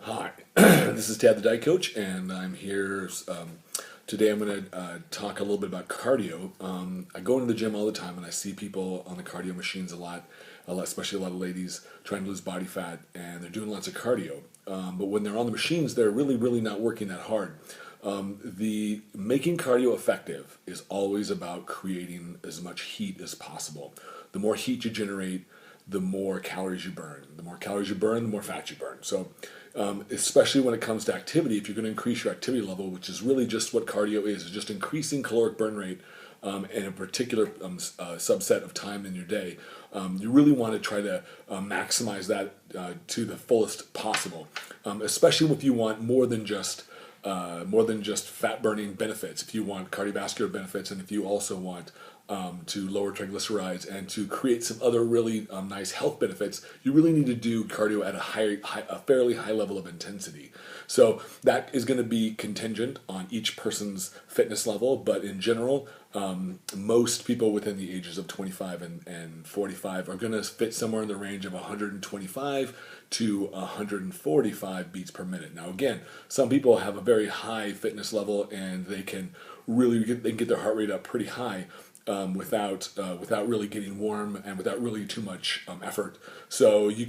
Hi, this is Tad the Diet Coach, and I'm here. Today I'm going to talk a little bit about cardio. I go into the gym all the time, and I see people on the cardio machines a lot, especially a lot of ladies trying to lose body fat, and they're doing lots of cardio. But when they're on the machines, they're really not working that hard. The making cardio effective is always about creating as much heat as possible. The more heat you generate, the more calories you burn. The more calories you burn, the more fat you burn. So, especially when it comes to activity, if you're going to increase your activity level, which is really just what cardio is just increasing caloric burn rate in a particular subset of time in your day, you really want to try to maximize that to the fullest possible, especially if you want more than just fat burning benefits. If you want cardiovascular benefits, and if you also want to lower triglycerides and to create some other really nice health benefits, you really need to do cardio at a fairly high level of intensity. So that is going to be contingent on each person's fitness level, but in general, most people within the ages of 25 and 45 are going to fit somewhere in the range of 125 to 145 beats per minute. Now again, some people have a very high fitness level and they can get their heart rate up pretty high without really getting warm and without really too much effort. So you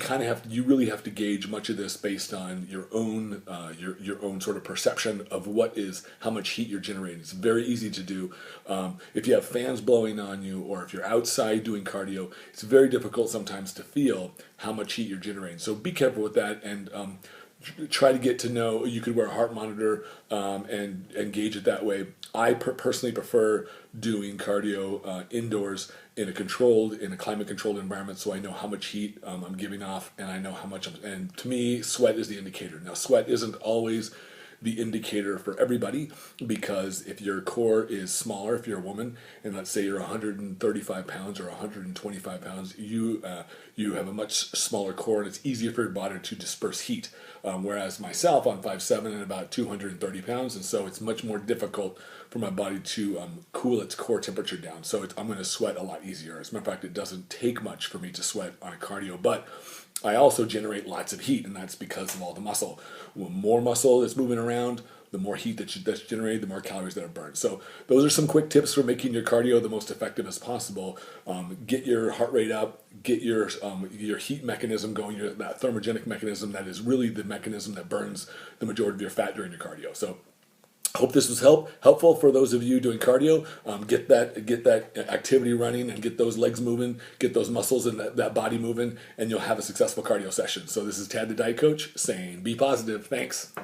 really have to gauge much of this based on your own sort of perception of how much heat you're generating. It's very easy to do. If you have fans blowing on you, or if you're outside doing cardio, it's very difficult sometimes to feel how much heat you're generating. So be careful with that, and try to get to know. You could wear a heart monitor and gauge it that way. I personally prefer doing cardio indoors in a climate controlled environment, so I know how much heat I'm giving off, and I know how much and to me, sweat is the indicator. Now, sweat isn't always the indicator for everybody, because if your core is smaller, if you're a woman, and let's say you're 135 pounds or 125 pounds, you have a much smaller core, and it's easier for your body to disperse heat. Whereas myself, I'm 5'7" and about 230 pounds, and so it's much more difficult for my body to cool its core temperature down. So I'm going to sweat a lot easier. As a matter of fact, it doesn't take much for me to sweat on a cardio, but I also generate lots of heat, and that's because of all the muscle. The more muscle that's moving around, the more heat that's generated, the more calories that are burned. So those are some quick tips for making your cardio the most effective as possible. Get your heart rate up, get your heat mechanism going, that thermogenic mechanism that is really the mechanism that burns the majority of your fat during your cardio. So hope this was helpful for those of you doing cardio. Get that activity running and get those legs moving, get those muscles and that body moving, and you'll have a successful cardio session. So this is Tad the Diet Coach saying be positive. Thanks.